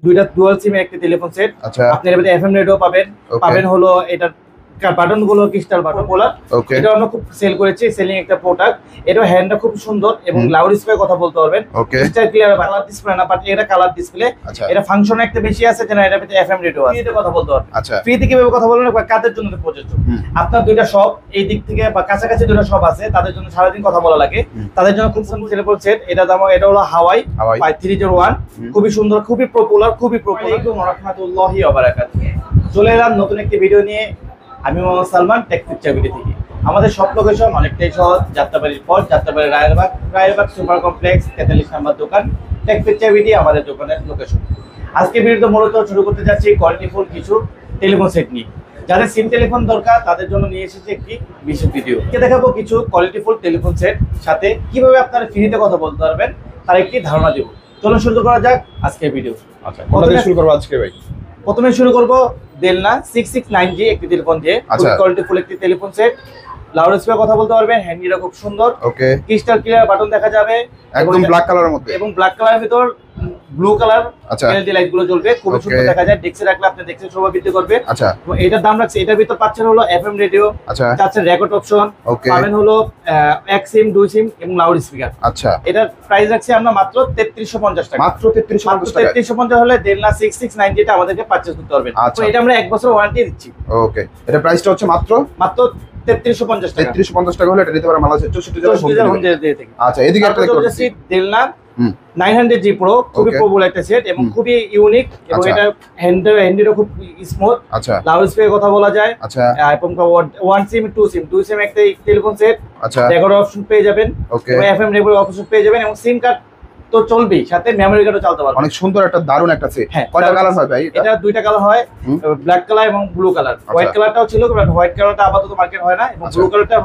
দুইটা ডুয়াল সিমের একটা টেলিফোন সেট। আচ্ছা, আপনি এর মধ্যে এফএম রেডিও পাবেন, পাবেন হলো এটা বাটন গুলো ক্রিস্টাল বাটন বলা। এটা আমরা খুব সেল করেছি, সেলিং একটা প্রোডাক্ট। এটা হ্যান্ডটা খুব সুন্দর এবং লাউড স্পিকার কথা বলতে পারবেন, ক্রিস্টাল ক্লিয়ার। কালার ডিসপ্লে না, বাট এটা কালার ডিসপ্লে। এটা ফাংশন একটা বেশি আছে, যেন এটা ভিতরে এফএম রেডিও আছে। ফ্রিতে কথা বলতে পারবেন। আচ্ছা, ফ্রিতে কিভাবে কথা বলবেন, কাদের জন্য প্রযোজ্য? আপনার দুইটা শপ এই দিক থেকে বা কাছাকাছি দুইটা শপ আছে, তাদের জন্য সারাদিন কথা বলা লাগে, তাদের জন্য খুব সুন্দর টেলিফোন সেট। এটা দাম, এটা হলো হাওয়াই 5301, খুবই সুন্দর, খুবই পপুলার, খুবই পপুলার। আসসালামু আলাইকুম ওয়া রাহমাতুল্লাহি ওয়া বারাকাতুহু। চলে এলাম নতুন একটি ভিডিও নিয়ে। আমি Mohammad Salman, Tech Picture video থেকে। আমাদের সব লোকেশন অনেকটাই সহজ, যাত্রাবাড়ির পর যাত্রাবাড়ি রায়েরবাগ সুপার কমপ্লেক্স 43 নম্বর দোকান। টেক পিকচার ভিডিও আমাদের দোকানের লোকেশন। আজকে ভিডিওতে মূলত শুরু করতে যাচ্ছি কোয়ালিটিফুল কিছু টেলিফোন সেট নিয়ে। যাদের সিম টেলিফোন দরকার তাদের জন্য নিয়ে এসেছি একটি বিশেষ ভিডিও। দেখাবো কিছু কোয়ালিটিফুল টেলিফোন সেট, সাথে কিভাবে আপনারা ফ্রিতে কথা বলতে পারবেন তার একটি ধারণা দেব। চলুন শুরু করা যাক আজকের ভিডিও। আচ্ছা, কোথা থেকে শুরু করব আজকে ভাই? প্রথমে শুরু করব ডেলনা 6690 একটি টেলিফোন দিয়ে। খুব কোয়ালিটিফুল একটি টেলিফোন সেট। লাউড স্পিকার কথা বলতে পারবেন, হ্যান্ডিটা খুব সুন্দর, ওকে, ক্রিস্টাল ক্লিয়ার বাটন দেখা যাবে, একদম ব্ল্যাক কালারের মধ্যে, এবং ব্ল্যাক কালারের ভিতর ব্লু কালার এলইডি লাইট গুলো জ্বলবে, খুব সুন্দর দেখা যায়। ডেস্কে রাখলে আপনি ডেস্কের শোভা বৃদ্ধি করবে। আচ্ছা, তো এটার দাম রাখছে, এটার ভিতর পাচ্ছেন হলো এফএম রেডিও, আচ্ছা, পাচ্ছেন রেকর্ড অপশন, পাবেন হলো এক সিম, দুই সিম এবং লাউড স্পিকার। আচ্ছা, এটার প্রাইস রাখছি আমরা মাত্র 3350 টাকা। মাত্র 3350 টাকা। 3350 হলে ডেলনা 6690 টা আমাদেরকে পারচেজ করতে পারবেন। তো এটা আমরা 1 বছর ওয়ারেন্টি দিচ্ছি। ওকে, এটা প্রাইসটা হচ্ছে মাত্র 3350 টাকা। 3350 টাকা হলে এটা দিতে পারে মালয়েশিয়া 64 জেলা হোম ডেলিভারি থেকে। আচ্ছা, এদিকে একটা দেখতে পাচ্ছি ডেলনা 900G Pro, খুবই পপুলার একটা সেট এবং খুবই ইউনিক, এবং এটা হ্যান্ডেলও খুব স্মুথ। আচ্ছা, লাউড স্পিকার কথা বলা যায়। আচ্ছা, এবং ওয়ান সিম, টু সিম, দুই সিম একটা টেলিফোন সেট। আচ্ছা, রেকর্ড অপশন পেয়ে যাবেন, এবং এফএম রেকর্ড অপশন পেয়ে যাবেন, এবং সিম কার্ড তো চলবেই, সাথে মেমরি কার্ডও চালাতে পারবেন। অনেক সুন্দর একটা দারুণ একটা সেট। কয়টা কালার হয় ভাই? এটা দুইটা কালার হয়, ব্ল্যাক কালার এবং ব্লু কালার। হোয়াইট কালারটাও ছিল, বাট হোয়াইট কালারটা আপাতত মার্কেট হয় না, এবং ব্লু কালারটা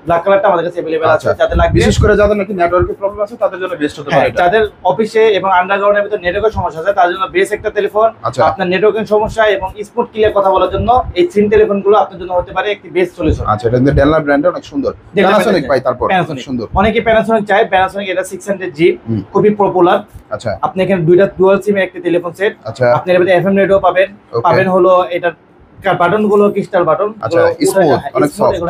ব্ল্যাক কালারটা আমাদের কাছে अवेलेबल আছে। যাদের লাগবে, বিশেষ করে যাদের নাকি নেটওয়ার্কের প্রবলেম আছে তাদের জন্য বেস্ট হতে পারে। যাদের অফিসে এবং আন্ডারগ্রাউন্ডের ভিতরে নেটওয়ার্কের সমস্যা আছে তাদের জন্য বেস্ট একটা টেলিফোন। আপনার নেটওয়ার্কিং সমস্যা এবং স্মুথ ক্লিয়ার কথা বলার জন্য এই সিম টেলিফোনগুলো আপনার জন্য হতে পারে একটি বেস্ট সলিউশন। আচ্ছা, এটা ডেলনা ব্র্যান্ডের অনেক সুন্দর। প্যানাসোনিক ভাই, তারপর সুন্দর, অনেকে প্যানাসোনিক চায়। প্যানাসোনিক এটা 600G, খুবই পপুলার। আচ্ছা, আপনি এখানে দুইটা ডুয়াল সিমের একটা টেলিফোন সেট। আচ্ছা, আপনি এর মধ্যে এফএম রেডিও পাবেন, পাবেন হলো এটা বাটন গুলো ক্রিস্টাল বাটন। আচ্ছা, স্মুথ, অনেক সফট,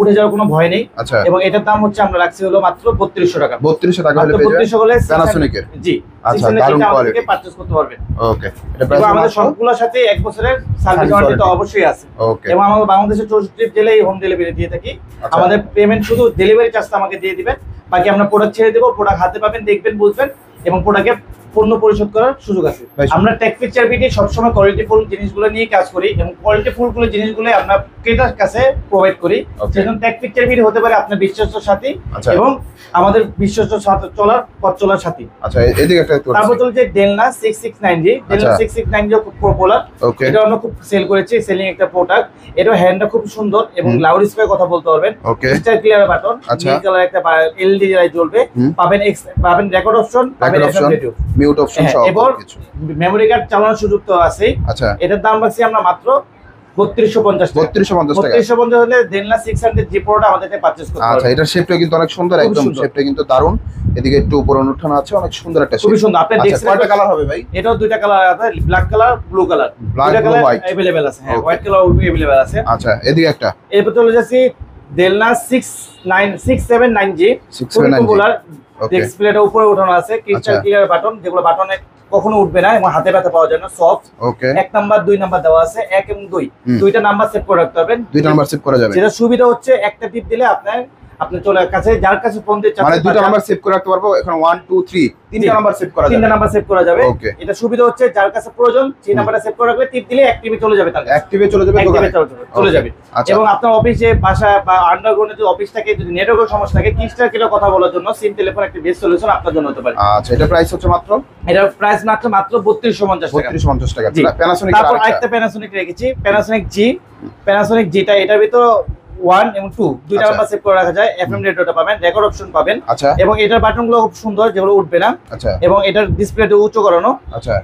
উঠে যাওয়ার কোনো ভয় নেই। আচ্ছা, এবং এটার দাম হচ্ছে আমরা রাখছি হলো মাত্র 3200 টাকা। 3200 টাকা হলে পেয়ে যাবেন 3200 হলে প্যানাসোনিকের। জি, আচ্ছা, দারুণ কোয়ালিটি, পারচেজ করতে পারবেন। ওকে, এটা প্রাইস আমাদের সবগুলোর সাথে 1 বছরের সার্ভিস ওয়ারেন্টি তো অবশ্যই আছে। ওকে, এবং আমরা বাংলাদেশের 64 জেলায় হোম ডেলিভারি দিয়ে থাকি। আমাদের পেমেন্ট শুধু ডেলিভারি চার্জটা আমাকে দিয়ে দিবেন, বাকি আমরা প্রোডাক্ট ছেড়ে দেব, প্রোডাক্ট হাতে পাবেন, দেখবেন, বুঝবেন, এবং প্রোডাক্টের পণ্য পরিশোধ করার সুযোগ আছে। আমরা টেক পিকচার ভিডিও সবসময় কোয়ালিটিফুল জিনিসগুলো নিয়ে কাজ করি, এবং কোয়ালিটিফুল জিনিসগুলো আমরা ক্রেতার কাছে প্রোভাইড করি। সেজন্য টেক পিকচার ভিডিও হতে পারে আপনার বিশ্বস্ত সাথী, এবং আমাদের বিশ্বস্ত চলার পথ চলার সাথী। আচ্ছা, এদিকে একটা তারপর চলছে ডেলনা 6690। ডেলনা 6690 খুব পপুলার। এটা আমরা খুব সেল করেছি, সেলিং একটা প্রোডাক্ট। এটা হ্যান্ডটা খুব সুন্দর, এবং লাউড স্পিকার কথা বলতে পারবেন, ক্রিস্টাল ক্লিয়ার বাটন, নীল কালার একটা এলইডি লাইট জ্বলবে, পাবেন রেকর্ড অপশন, পাবেন এফএম রেডিও, মিউট অপশন সহ কিছু, মেমরি কার্ড চালানোর সুযোগ তো আছে। আচ্ছা, এটার দাম রাখছি আমরা মাত্র 3250 টাকা। 3250 হলে ডেলনা 600G Pro টা আমাদের থেকে পারচেজ করতে পারবেন। আচ্ছা, এটা শেপটা কিন্তু অনেক সুন্দর, একদম শেপটা কিন্তু দারুণ। এদিকে একটু উপরে উঠানো আছে, অনেক সুন্দর একটা শেপ, খুব সুন্দর। আপনি দেখছেন কয়টা কালার হবে ভাই? এটাও দুইটা কালার আছে, ব্ল্যাক কালার, ব্লু কালার। দুইটা কালার अवेलेबल আছে। হ্যাঁ, হোয়াইট কালার अवेलेबल আছে। আচ্ছা, এদিকে একটা, এরপর চলে যাচ্ছি ডেলনা 6790। পপুলার ডিসপ্লেটা উপরে উঠানো আছে, ক্রিস্টাল ক্লিয়ার বাটন, যেগুলো বাটনে কখনো উঠবে না এবং হাতে ব্যথা পাওয়া যায় না, সফট। ওকে, 1 নাম্বার 2 নাম্বার দেওয়া আছে, 1 এবং 2 দুইটা নাম্বার সেভ করে রাখতে পারবেন। দুইটা নাম্বার সেভ করা যাবে। যেটা সুবিধা হচ্ছে একটা টিপ দিলে আপনি চলে কাছে, যার কাছে ফোন দিয়ে মানে দুইটা নাম্বার সেভ করে রাখতে পারবো। এখন 1 2 3 তিনটা নাম্বার সেভ করা যাবে, তিনটা নাম্বার সেভ করা যাবে। এটা সুবিধা হচ্ছে যার কাছে প্রয়োজন সেই নাম্বারটা সেভ করে রাখলে টিপ দিলে অ্যাক্টিভে চলে যাবে, তার অ্যাক্টিভে চলে যাবে, চলে যাবে। এবং আপনার অফিসে, বাসা বা আন্ডারগ্রাউন্ডে যদি অফিস থাকে, যদি নেটওয়ার্কের সমস্যা থাকে, ক্রিস্টাল ক্লিয়ার কথা বলার জন্য সিম টেলিফোন একটা বেস্ট সলিউশন আপনার জন্য হতে পারে। আচ্ছা, এটা প্রাইস হচ্ছে মাত্র, এটার প্রাইস মাত্র 3250 টাকা। 3250 টাকা। প্যানাসোনিক, তারপর আরেকটা প্যানাসোনিক রেখেছি, প্যানাসোনিক জি। প্যানাসোনিক জিটা এটার ভিতর 1 এবং 2 দুইটা নাম্বার সেভ করে রাখা যায়, এফএম রেডিওটা পাবেন, রেকর্ড অপশন পাবেন। আচ্ছা, এবং এটার বাটনগুলো খুব সুন্দর, যেগুলো উঠবে না। আচ্ছা, এবং এটার ডিসপ্লেটা উঁচু করানো। আচ্ছা,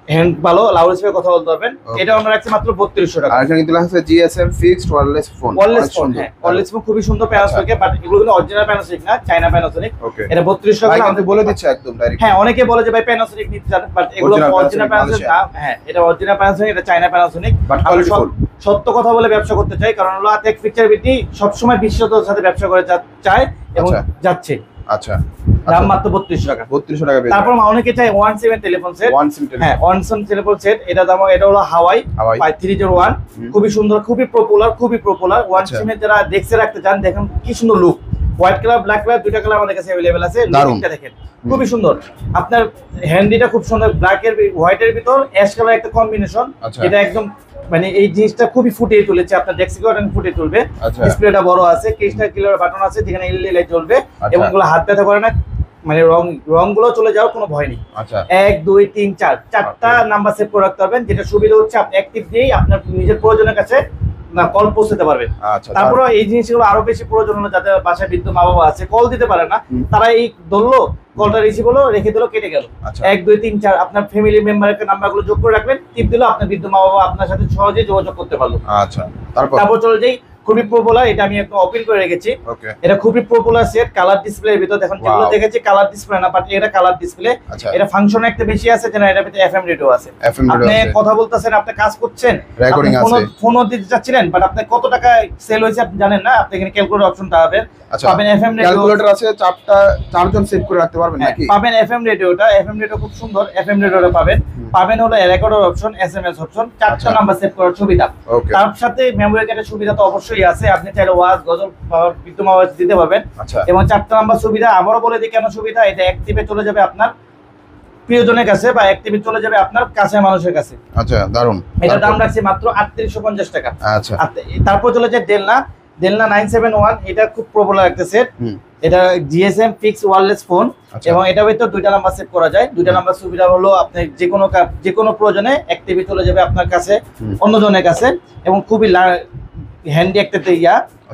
হ্যান্ড ভালো, লাউড স্পিকার কথা বলতে পারবেন। এটা আমরা রাখছি মাত্র 3200 টাকা। আর এখানে কিন্তু লেখা আছে GSM fixed wireless phone. Wireless phone, হ্যাঁ ওয়্যারলেস ফোন খুবই সুন্দর প্যানাসোনিক, বাট এগুলো কিন্তু অরিজিনাল প্যানাসোনিক না, চায়না প্যানাসোনিক। এটা 3200 টাকা আমাদের বলে দিচ্ছে একদম ডাইরেক্ট। হ্যাঁ অনেকে বলে যে ভাই প্যানাসোনিক নিতে চান, বাট এগুলো অরিজিনাল প্যানাসোনিক না। হ্যাঁ এটা অরিজিনাল প্যানাসোনিক, এটা চায়না প্যানাসোনিক। বাট কোয়ালিটিফুল। সত্য কথা বলে ব্যবসা করতে চাই, কারণ হলো টেক পিকচার বিটি সব সময় বিশ্বস্ততার সাথে ব্যবসা করে চায় এবং যাচ্ছে। আচ্ছা, দাম মাত্র 3200 টাকা। 3200 টাকা। তারপর অনেকে চাই 1 সিম টেলিফোন সেট। 1 সিম টেলিফোন, হ্যাঁ 1 সিম টেলিফোন সেট। এটা দাম, এটা হলো হাওয়াই 5301, খুবই সুন্দর, খুবই পপুলার। 1 সিমের যারা দেখতে রাখতে চান, দেখেন কি সুন্দর look, white colour black colour দুইটা কালার আমাদের কাছে अवेलेबल আছে। লুকটা দেখেন খুবই সুন্দর। আপনার হ্যান্ডিটা খুব সুন্দর, ব্ল্যাক এর হোয়াইটের ভিতর অ্যাশ কালার একটা কম্বিনেশন, এটা একদম মানে এই জিনিসটা খুবই ফুটিয়ে তুলেছে। আপনার ডেক্সিকোটা ফুটিয়ে তুলবে। ডিসপ্লেটা বড় আছে, কেসটা ক্লিয়ার বাটন আছে যেখানে এলইডি লাইট জ্বলবে এবং এগুলো হাত ব্যথা করে না, মানে রংগুলো চলে যাওয়ার কোনো ভয় নেই। 1 2 3 4 চারটা নাম্বার সেভ করে রাখতে পারবেন। যেটা সুবিধা হচ্ছে আপনি অ্যাক্টিভ দিয়েই আপনার নিজের প্রয়োজনের কাছে না কল পৌঁছাতে পারবেন। তারপরে এই জিনিসগুলো আরো বেশি প্রয়োজন হলো যাদের বাসায় বৃদ্ধ মা বাবা আছে, কল দিতে পারে না, তারা এই ধরলো কলটা রিসিভ হলো, রেখে দিলো, কেটে গেল। 1 2 3 4 আপনার ফ্যামিলি মেম্বারের নাম্বারগুলো যোগ করে রাখবেন, টিপ দিলো, আপনার বৃদ্ধ মা বাবা আপনার সাথে সহজেই যোগাযোগ করতে পারলো। আচ্ছা, তারপর চলে যাই খুবই পপুলার, এটা আমি একটু ওপেন করে রেখেছি। এটা খুবই পপুলার সেট, কালার ডিসপ্লের ভিতর। দেখুন যেগুলো দেখেছি কালার ডিসপ্লে না, বাট এটা কালার ডিসপ্লে। এটা ফাংশন একটা বেশি আছে, যেটা এটার ভিতরে এফএম রেডিও আছে। আপনি কথা বলতেছেন, আপনি কাজ করছেন, রেকর্ডিং আছে, ফোনও দিতে চাচ্ছিলেন, বাট আপনি কত টাকা সেল হয়েছে আপনি জানেন না, আপনি এখানে ক্যালকুলেটর অপশনটা পাবেন। পাবেন এফএম রেডিও, ক্যালকুলেটর আছে, চারজন সেট করে রাখতে পারবেন নাকি? পাবেন এফএম রেডিওটা, এফএম রেডিও খুব সুন্দর, এফএম রেডিওটা পাবেন। পাবেন হলো রেকর্ডার অপশন, এসএমএস অপশন, চারটা নাম্বার সেভ করার সুবিধা। তার সাথে মেমোরি কার্ডের সুবিধা তো অবশ্যই আছে, আপনি চাইলে ওয়াজ গজল বিদ্যুৎ আওয়াজ দিতে পারবেন। এবং চারটা নাম্বার সুবিধা আবারও বলে দিই কেন সুবিধা। এটা অ্যাক্টিভে চলে যাবে আপনার প্রিয়জনের কাছে, বা অ্যাক্টিভে চলে যাবে আপনার কাছে মানুষের কাছে। আচ্ছা, দারুন। এটা দাম রাখছি মাত্র 3850 টাকা। আচ্ছা, তারপর চলে যায় ডেলনা 971, এটা খুব পপুলার একটা সেট। এটা জিএসএম ফিক্সড ওয়্যারলেস ফোন, এবং এটা ভিতর দুইটা নাম্বার সেভ করা যায়। দুইটা নাম্বার সুবিধা হলো আপনি যে কোনো প্রয়োজনে অ্যাক্টিভে চলে যাবে আপনার কাছে, অন্যজনের কাছে, এবং খুবই হ্যান্ডি একটা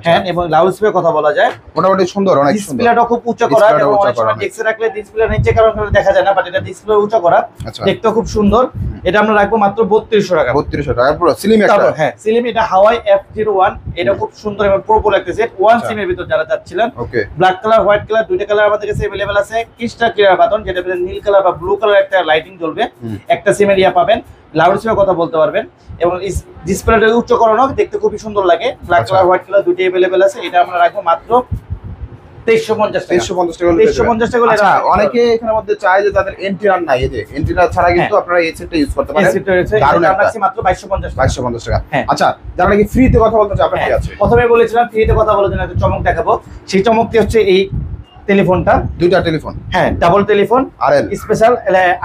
হ্যান্ড এবং লাউড স্পিকার কথা বলা যায়। মোটামুটি সুন্দর, অনেক সুন্দর। ডিসপ্লেটা খুব উঁচু করা, এবং অনেক সময় ডেস্কে রাখলে ডিসপ্লে নিচে কারণ দেখা যায় না, বাট এটা ডিসপ্লে উঁচু করা, দেখতে খুব সুন্দর। এটা আমরা রাখবো মাত্র 3200 টাকা। 3200 টাকা পুরো স্লিম একটা। হ্যাঁ স্লিম, এটা হাওয়াই F01, এটা খুব সুন্দর এবং পপুলার একটা সেট। 1 সিমের ভিতর যারা চাচ্ছিলেন, ব্ল্যাক কালার হোয়াইট কালার দুইটা কালার আমাদের কাছে अवेलेबल আছে। ক্রিস্টাল ক্লিয়ার বাটন, যেটা নীল কালার বা ব্লু কালার একটা লাইটিং জ্বলবে, একটা সিমের পাবেন। লাউড স্পিকার কথা বলতে পারবেন, এবং ডিসপ্লেটা উচ্চকরণ, দেখতে খুবই সুন্দর লাগে। ব্ল্যাক কালার হোয়াইট কালার দুটোই अवेलेबल আছে। এটা আমরা রাখবো মাত্র 2350 টাকা। 2350 টাকা। আচ্ছা, অনেকে এখানের মধ্যে চায় যে তাদের এন্টিনার নাই, এই যে এন্টিনার ছাড়া কিন্তু আপনারা এই সেটটা ইউজ করতে পারেন। দারুণ, দাম রাখছি মাত্র 2250 টাকা। আচ্ছা, যারা নাকি ফ্রিতে কথা বলতে চায়, আপনার কি আছে? প্রথমে বলেছিলাম ফ্রিতে কথা বলার জন্য একটা চমক দেখাবো। সেই চমকটি হচ্ছে এই টেলিফোনটা, দুইটা টেলিফোন, হ্যাঁ double telephone, RL special,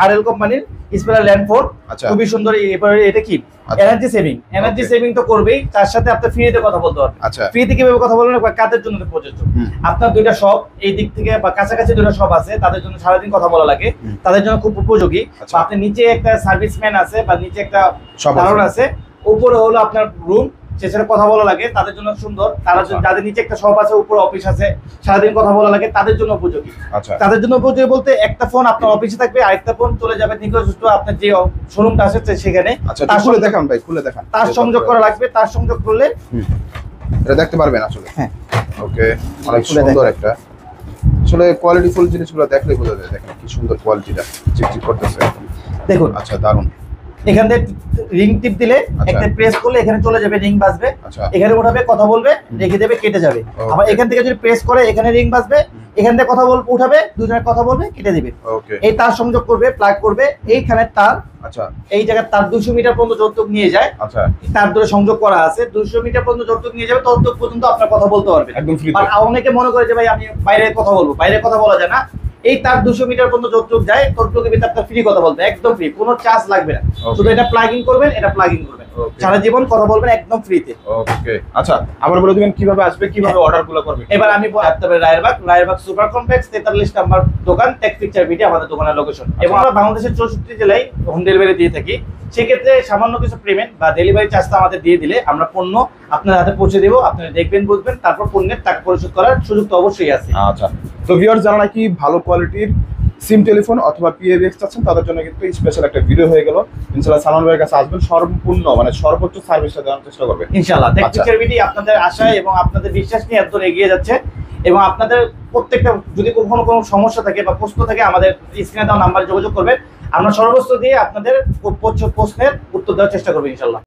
RL কোম্পানির স্পেশাল ল্যান্ড ফোন। খুবই সুন্দর। এবারে এটা কি এনার্জি সেভিং তো করবেই, তার সাথে আপনি ফ্রিতে কথা বলতে পারবেন। ফ্রিতে কিভাবে কথা বলবেন, কাদের জন্য প্রযোজ্য, আপনার দুইটা শপ এই দিক থেকে বা কাছাকাছি দুইটা শপ আছে, তাদের জন্য সারাদিন কথা বলা লাগে, তাদের জন্য খুব উপযোগী। আপনি নিচে একটা সার্ভিসম্যান আছে, বা নিচে একটা দারোয়ান আছে, উপরে হলো আপনার রুম, সেখানে কথা বলা লাগে, তাদের জন্য সুন্দর। তারা যাদের নিচে একটা শপ আছে, উপরে অফিস আছে, সারাদিন কথা বলা লাগে, তাদের জন্য উপযোগী। তাদের জন্য উপযোগী বলতে একটা ফোন আপনার অফিসে থাকবে, আরেকটা ফোন চলে যাবে নিকটস্থ আপনার যে শোরুমটা আছে সেখানে, খুলে দেখান ভাই, খুলে দেখান। তার সংযোগ করা লাগবে, তার সংযোগ করলে এটা দেখতে পারবেন আসলে। হ্যাঁ, ওকে, অনেক সুন্দর একটা, আসলে কোয়ালিটিফুল জিনিসগুলো দেখলেই বোঝা যায়। দেখেন কি সুন্দর কোয়ালিটিটা, চিকচিক করতেছে দেখুন। আচ্ছা, দারুন। এখান থেকে রিং টিপ দিলে, একটা প্রেস করলে এখানে চলে যাবে, রিং বাজবে, এখানে উঠাবে, কথা বলবে, রেখে দেবে, কেটে যাবে। আবার এখান থেকে যদি প্রেস করে এখানে রিং বাজবে, এখান থেকে কথা বলবে, উঠাবে, দুজনের কথা বলবে, কেটে দিবে। এই তার সংযোগ করবে, প্লাগ করবে, এইখানে তার, এই জায়গায় তার 200 মিটার পর্যন্ত যৌতুক নিয়ে যায়। তার ধরে সংযোগ করা আছে, 200 মিটার পর্যন্ত যৌতুক নিয়ে যাবে, ততটুকু পর্যন্ত আপনার কথা বলতে পারবে একদম ফ্রি। আর অনেকে মনে করে যে ভাই আমি বাইরে কথা বলবো, বাইরে কথা বলা যায় না। এই তার 200 মিটার পর্যন্ত যৌতুক যায়, ততটুকু ভিতরে আপনার ফ্রি কথা বলবে, একদম ফ্রি, কোনো চার্জ লাগবে না। শুধু এটা প্লাগিং করবেন, এটা প্লাগিং করবেন, সারা জীবন কথা বলবেন একদম ফ্রিতে। ওকে, আচ্ছা, আবার বলে দিবেন কিভাবে আসবে, কিভাবে অর্ডারগুলো করবে। এবার আমি রায়েরবাগ সুপার কমপ্লেক্স 43 নাম্বার দোকান, টেক পিকচার ভিডিও আমাদের দোকানের লোকেশন। এবং আমরা বাংলাদেশের 64 জেলায় হোম ডেলিভারি দিয়ে থাকি। সেক্ষেত্রে সামান্য কিছু পেমেন্ট বা ডেলিভারি চার্জটা আমাদের দিয়ে দিলে আমরা পণ্য আপনার হাতে পৌঁছে দেবো, আপনারা দেখবেন, বুঝবেন, তারপর পণ্যের টাকা পরিশোধ করার সুযোগ তো অবশ্যই আছে। আচ্ছা, তো ভিউয়ার্স, যারা নাকি ভালো কোয়ালিটির সিম টেলিফোন অথবা PABX চাচ্ছেন তাদের জন্য কিন্তু স্পেশাল একটা ভিডিও হয়ে গেল। ইনশাআল্লাহ সালমান ভাইয়ের কাছে আসবেন, সম্পূর্ণ মানে সর্বোচ্চ সার্ভিসটা দেওয়ার চেষ্টা করবেন ইনশাআল্লাহ। টেকনিক্যাল ভিডিও আপনাদের আশায় এবং আপনাদের বিশ্বাস নিয়ে এত এগিয়ে যাচ্ছে এবং আপনাদের প্রত্যেকটা যদি কোনো সমস্যা থাকে বা প্রশ্ন থাকে আমাদের স্ক্রিনে দেওয়া নাম্বারে যোগাযোগ করবেন। আমরা সর্বোচ্চ দিয়ে আপনাদের প্রশ্নের উত্তর দেওয়ার চেষ্টা করবো ইনশাআল্লাহ।